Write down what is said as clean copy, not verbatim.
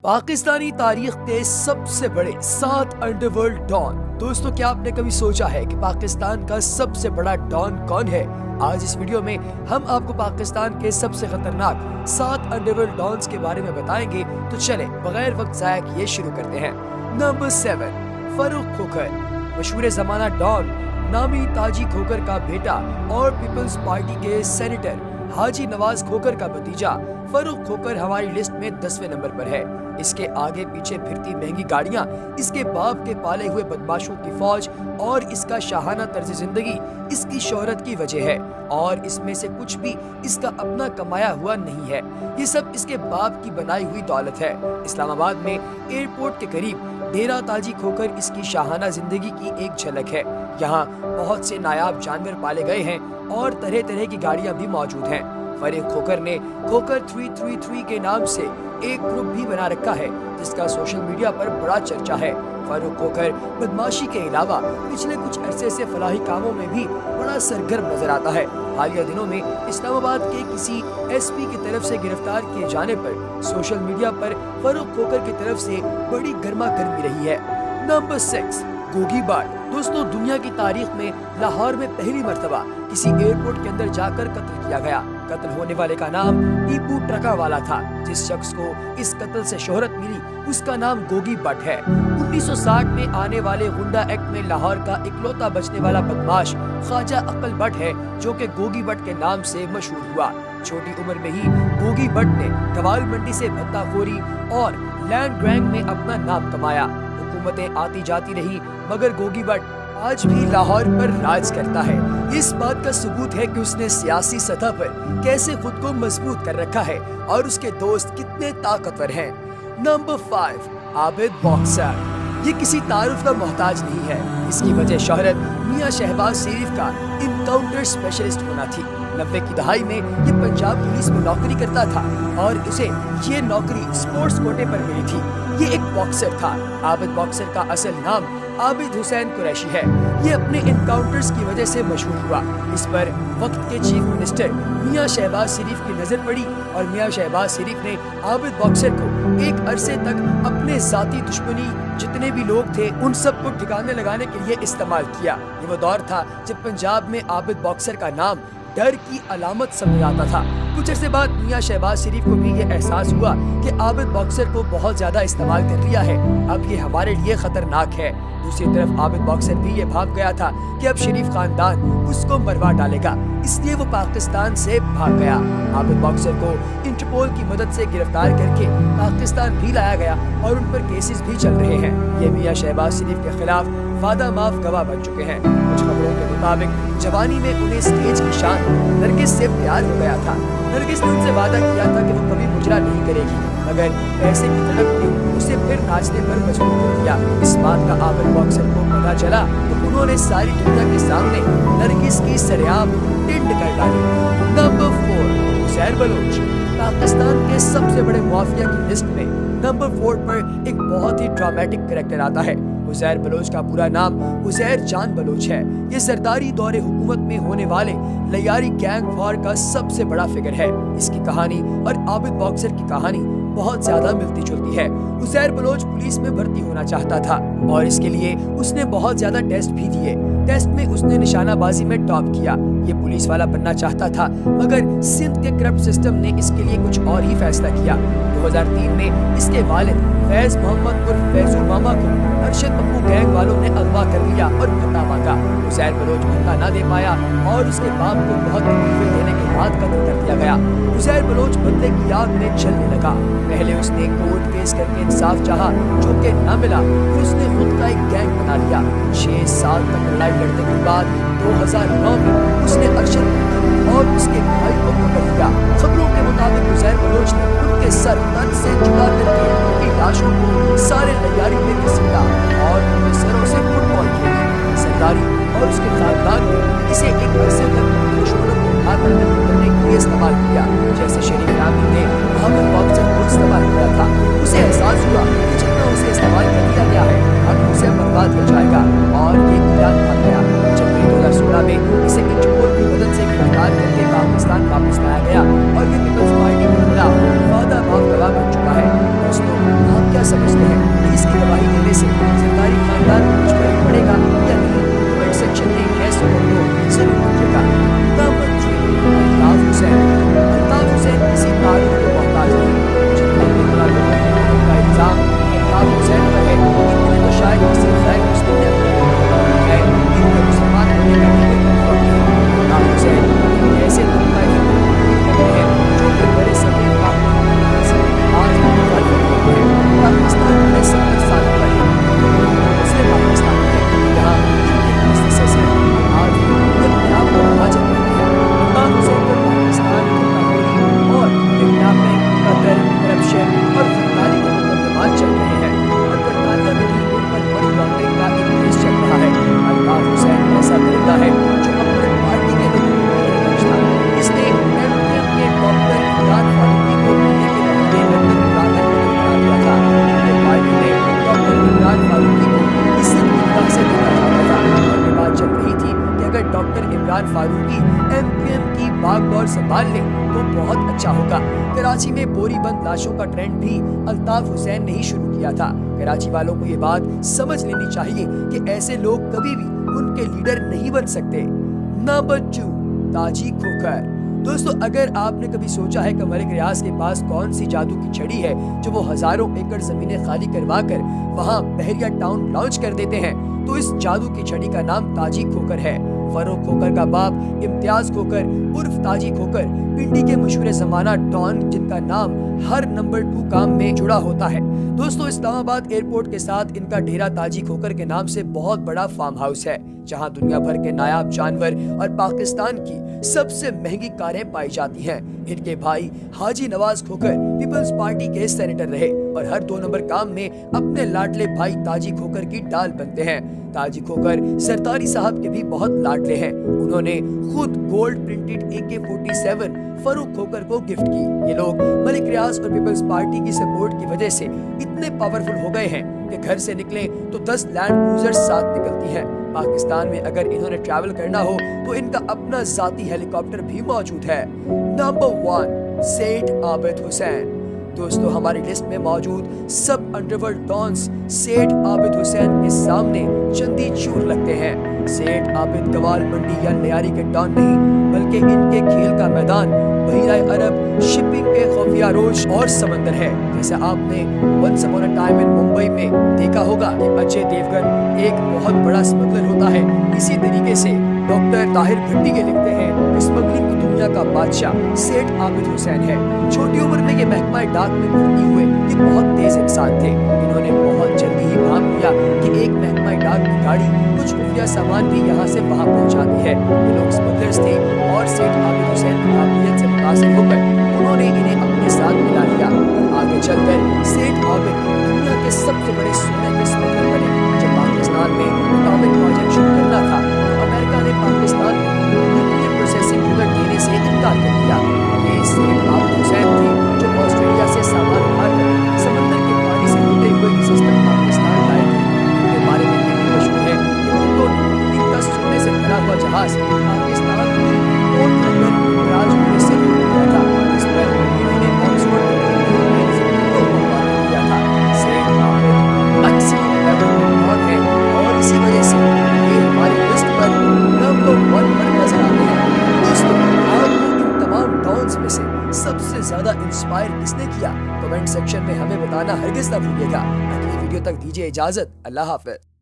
पाकिस्तानी तारीख के सबसे बड़े 7 अंडरवर्ल्ड डॉन। दोस्तों, क्या आपने कभी सोचा है कि पाकिस्तान का सबसे बड़ा डॉन कौन है? आज इस वीडियो में हम आपको पाकिस्तान के सबसे खतरनाक 7 अंडरवर्ल्ड डॉन्स के बारे में बताएंगे। तो चले बगैर वक्त जाया किए शुरू करते हैं। नंबर 7, फारूक खोखर। मशहूर जमाना डॉन नामी ताजी खोखर का बेटा और पीपल्स पार्टी के सेनेटर हाजी नवाज खोखर का भतीजा फारूक खोखर हमारी लिस्ट में 10वें नंबर पर है। इसके आगे पीछे फिरती महंगी गाड़ियां, इसके बाप के पाले हुए बदमाशों की फौज और इसका शाहाना तर्ज जिंदगी इसकी शोहरत की वजह है, और इसमें से कुछ भी इसका अपना कमाया हुआ नहीं है। ये सब इसके बाप की बनाई हुई दौलत है। इस्लामाबाद में एयरपोर्ट के करीब डेरा ताजी खोखर इसकी शाहाना जिंदगी की एक झलक है। यहाँ बहुत से नायाब जानवर पाले गए हैं और तरह तरह की गाड़ियां भी मौजूद हैं। फारूक खोखर ने खोखर 333 के नाम से एक ग्रुप भी बना रखा है, जिसका सोशल मीडिया पर बड़ा चर्चा है। फारूक खोखर बदमाशी के अलावा पिछले कुछ अरसे से फलाही कामों में भी बड़ा सरगर्म नजर आता है। हालिया दिनों में इस्लामाबाद के किसी एसपी की तरफ से गिरफ्तार किए जाने पर सोशल मीडिया पर फारूक खोखर की तरफ से बड़ी गर्मा गर्मी रही है। नंबर 6, गोगी बाट। दोस्तों, दुनिया की तारीख में लाहौर में पहली मर्तबा किसी एयरपोर्ट के अंदर जाकर कत्ल किया गया। कत्ल होने वाले का नाम टीपू ट्रका वाला था। जिस शख्स को इस कत्ल से शोहरत मिली उसका नाम गोगी बट है। 1960 में आने वाले गुंडा एक्ट में लाहौर का इकलौता बचने वाला बदमाश ख्वाजा अक्ल बट है, जो कि गोगी बट के नाम से मशहूर हुआ। छोटी उम्र में ही गोगी बट ने कवाल मंडी से भत्ताखोरी और लैंड ग्रैंग में अपना नाम कमाया। हुकूमतें आती जाती रही, मगर गोगी बट आज भी लाहौर पर राज करता है। इस बात का सबूत है कि उसने सियासी सतह पर कैसे खुद को मजबूत कर रखा है और उसके दोस्त कितने ताकतवर हैं। Number 5, Abid boxer. ये किसी तारुफ का मोहताज नहीं है। इसकी वजह शोहरत मियां शहबाज शरीफ का इनकाउंटर स्पेशलिस्ट होना थी। 90 की दहाई में ये पंजाब पुलिस में नौकरी करता था और उसे ये नौकरी स्पोर्ट्स कोटे पर मिली थी। ये एक बॉक्सर था। आबिद बॉक्सर का असल नाम आबिद हुसैन कुरैशी है। ये अपने इनकाउंटर्स की वजह से मशहूर हुआ। इस पर वक्त के चीफ मिनिस्टर मियां शहबाज शरीफ की नजर पड़ी और मियां शहबाज शरीफ ने आबिद बॉक्सर को एक अरसे तक अपने जाती दुश्मनी जितने भी लोग थे उन सब को ठिकाने लगाने के लिए इस्तेमाल किया। ये वो दौर था जब पंजाब में आबिद बॉक्सर का नाम डर की अलामत समझ आता था। कुछ अरसे बाद मियां शहबाज शरीफ को भी ये एहसास हुआ कि आबिद बॉक्सर को बहुत ज्यादा इस्तेमाल कर लिया है, अब ये हमारे लिए खतरनाक है। दूसरी तरफ आबिद बॉक्सर भी ये भाग गया था कि अब शरीफ खानदान उसको मरवा डालेगा, इसलिए वो पाकिस्तान से भाग गया। आबिद बॉक्सर को इंटरपोल की मदद से गिरफ्तार करके पाकिस्तान भी लाया गया और उन पर केसेस भी चल रहे हैं। ये मियां शहबाज शरीफ के खिलाफ वादा माफ गवाह बन चुके हैं। कुछ खबरों के मुताबिक जवानी में उन्हें स्टेज की शान नरगिस से प्यार हो गया था। नरगिस ने उनसे वादा किया था कि वो कभी मुजरा नहीं करेगी, मगर पैसे की तड़प ने उसे फिर नाचने पर मजबूर कर दिया। इस बात का आबिद बॉक्सर को पता चला तो उन्होंने सारी दुनिया के सामने नरगिस की सरेआम टिंड कर डाली। Number 4, Uzair Bloch. पाकिस्तान के सबसे बड़े माफिया की लिस्ट में नंबर 4 पर एक बहुत ही ड्रामेटिक कैरेक्टर आता है। उज़ैर बलोच का पूरा नाम उज़ैर जान बलोच है। ये सरदारी दौरे हुकूमत में होने वाले लयारी गैंग वॉर का सबसे बड़ा फिगर है। इसकी कहानी और आबिद बॉक्सर की कहानी बहुत ज्यादा मिलती जुलती है। उज़ैर बलोच पुलिस में भर्ती होना चाहता था और इसके लिए उसने बहुत ज्यादा टेस्ट भी दिए। टेस्ट में उसने निशानाबाजी में टॉप किया। ये पुलिस वाला बनना चाहता था, मगर सिंध के करप्ट सिस्टम ने इसके लिए कुछ और ही फैसला किया। 2003 में इसके वालिद फैज मोहम्मद और फैजुल मामा को अरशद पप्पू गैंग वालों ने अगवा कर लिया और भत्ता मांगा। उज़ैर बलोच भत्ता न दे पाया और उसके बाप को बहुत तकलीफें देने के बाद कत्ल कर दिया गया। उज़ैर बलोच बदले की आग में जलने लगा। पहले उसने कोर्ट केस करके इंसाफ चाहा, जो कि न मिला, फिर उसने खुद का एक गैंग बना लिया। 6 साल तक लड़ाई लड़ने के बाद 2009 में उसने अरशद पप्पू और उसके भाई को पकड़ लिया। खबरों के मुताबिक उज़ैर बलोच ने उनके सर तन से जुड़ा करके उनकी लाशों को सारे लयारी में घसीटा और उनके सरों से फुटबॉल खेली। सरदारी और उसके खानदान ने इसे एक अरसे तक दुश्मनों को उठाकर कत्ल करने के लिए इस्तेमाल किया, जैसे शरीफ फैमिली ने आबिद बॉक्सर को इस्तेमाल किया था। उसे एहसास हुआ कि जितना उसे इस्तेमाल कर लिया गया है, अब उसे बर्बाद हो जाएगा और ये ईरान भाग गया। जनवरी 2016 में इसे इंटरपोल की मदद से गिरफ्तार करके पाकिस्तान वापस लाया गया और ये पीपल्स पार्टी के खिलाफ वादा माफ गवाह बन चुका है। दोस्तों, क्या समझते हैं कि इसकी गवाही देने से सरकारी खानदान को कुछ फर्क पड़ेगा या नहीं? कमेंट सेक्शन में यस और नो जरूर लिखिएगा। नंबर 3, अल्ताफ हुसैन। अल्ताफ हुसैन किसी तारीफ के मोहताज नहीं। जितना भी बड़ा लोगों के ऊपर का इल्जाम अल्ताफ हुसैन पर है, इतने तो शायद किसी गैर मुस्लिम ने है। इनके मुसलमान होने का भी कोई कंफर्म नहीं। अल्ताफ हुसैन ऐसे तबका करते हैं जो कि बड़े सभी कामों से आज भी मुखालिफ होते हैं। पाकिस्तान में 70 साल पहले दूसरे पाकिस्तान में यहाँ आज भी अपने आप को विभाजन करते हैं। अल्ताफ हुसैन को पाकिस्तान की तारीख और किडनैपिंग, कत्ल, करप्शन और गद्दारी के मुकदमात चल रहे हैं और बरतानिया में भी उन पर मनी लॉन्ड्रिंग का एक केस चल रहा है। अल्ताफ हुसैन ऐसा दरिंदा है जो अपने पार्टी के लोगों को नहीं पूछता। इसने एमपीएम के डॉक्टर इमरान फारूकी को मिलने के बहाने लंदन बुलाकर बना दिया था। उनके पार्टी ने डॉक्टर इमरान फारूकी को इज्जत की निगाह से देखा जाता था और ये बात चल रही थी कि अगर डॉक्टर इमरान फारूकी एमपीएम की बागडोर संभाल ले तो बहुत अच्छा होगा। कराची में बोरी बंद लाशों का ट्रेंड भी अल्ताफ हुसैन ने ही शुरू किया था। कराची वालों को ये बात समझ लेनी चाहिए कि ऐसे लोग कभी भी उनके लीडर नहीं बन सकते। नंबर 2, ताजी खोखर। दोस्तों, अगर आपने कभी सोचा है कि मलिक रियाज के पास कौन सी जादू की छड़ी है जो वो हजारों एकड़ जमीनें खाली करवा कर वहाँ बहरिया टाउन लॉन्च कर देते हैं, तो इस जादू की छड़ी का नाम ताजी खोखर है। फरूख खोखर का बाप इम्तियाज खोखर उर्फ ताजी खोखर पिंडी के मशहूर जमाना डॉन, जिनका नाम हर नंबर 2 काम में जुड़ा होता है। दोस्तों, इस्लामाबाद एयरपोर्ट के साथ इनका डेरा ताजी खोखर के नाम से बहुत बड़ा फार्म हाउस है, जहां दुनिया भर के नायाब जानवर और पाकिस्तान की सबसे महंगी कारें पाई जाती हैं। इनके भाई हाजी नवाज खोखर पीपल्स पार्टी के सेनेटर रहे और हर 2 नंबर काम में अपने लाडले भाई ताजी खोखर की डाल बनते हैं। ताजी खोखर सरदारी साहब के भी बहुत लाडले हैं। उन्होंने खुद gold printed AK-47 Farrukh Khokhar को गिफ्ट की। ये लोग मलिक रियाज और पीपल्स पार्टी की सपोर्ट की वजह से इतने पावरफुल हो गए हैं कि घर से निकले तो 10 लैंड क्रूजर साथ निकलती हैं। पाकिस्तान में अगर इन्होंने ट्रैवल करना हो तो इनका अपना जाती हेलीकॉप्टर भी मौजूद है। नंबर 1, सेठ आबिद हुसैन। दोस्तों, हमारी लिस्ट में मौजूद सब अंडरवर्ल्ड डॉन्स सेठ आबिद हुसैन के सामने चंदी चूर लगते हैं। सेठ आबिद गवाल मंडी या लियारी के डॉन नहीं, बल्कि इनके खेल का मैदान बहिराए अरब, शिपिंग के खुफिया रोज और समंदर है। जैसे आपने once upon a time in Mumbai में देखा होगा कि अजय देवगन एक बहुत बड़ा स्मगलर होता है, इसी तरीके से डॉक्टर ताहिर भट्टी के लिखते हैं कि स्मगलिंग की दुनिया का बादशाह सेठ आबिद हुसैन है। छोटी उम्र में ये महकमा डाक में भर्ती हुए ये बहुत तेज इंसान थे। इन्होंने बहुत जल्दी ही भाप लिया कि एक महकमा डाक की गाड़ी कुछ खुफिया सामान भी यहाँ से वहाँ पहुँचाती है। ये लोग स्मगलर्स थे और सेठ आबिद हुसैन की काबिलियत से मुतासिर होकर उन्होंने इन्हें अपने साथ मिला लिया। आगे चलकर सेठ आबिद दुनिया के सबसे बड़े सोने के स्मगलर बने। जब पाकिस्तान में एटॉमिक प्रोजेक्ट शुरू करना था तो अमेरिका ने पाकिस्तान को न्यूक्लियर प्रोसेसिंग यूनिट देने से इनकार कर दिया। ये सेठ आबिद हुसैन थे जो ऑस्ट्रेलिया से सामान उठाकर समंदर के पानी से होते हुए ये सिस्टम पाकिस्तान लाए थे। इनके बारे में ये भी मशहूर है कि इनका सोने से भरा हुआ जहाज पाकिस्तान की पोर्ट लंदन राजधानी से गया था, इस पर इन्होंने ऑक्सफोर्ड किया था। सेठ आबिद मैक्सिमम लेवल पे कौन है और इसी वजह से ये हमारी लिस्ट पर नंबर 1 पर नजर आते हैं। दोस्तों, आपको इन तमाम डॉन्स में से सबसे ज्यादा इंस्पायर किसने किया? कमेंट सेक्शन में हमें बताना हरगिज ना भूलिएगा। अगली वीडियो तक दीजिए इजाजत। अल्लाह हाफिज।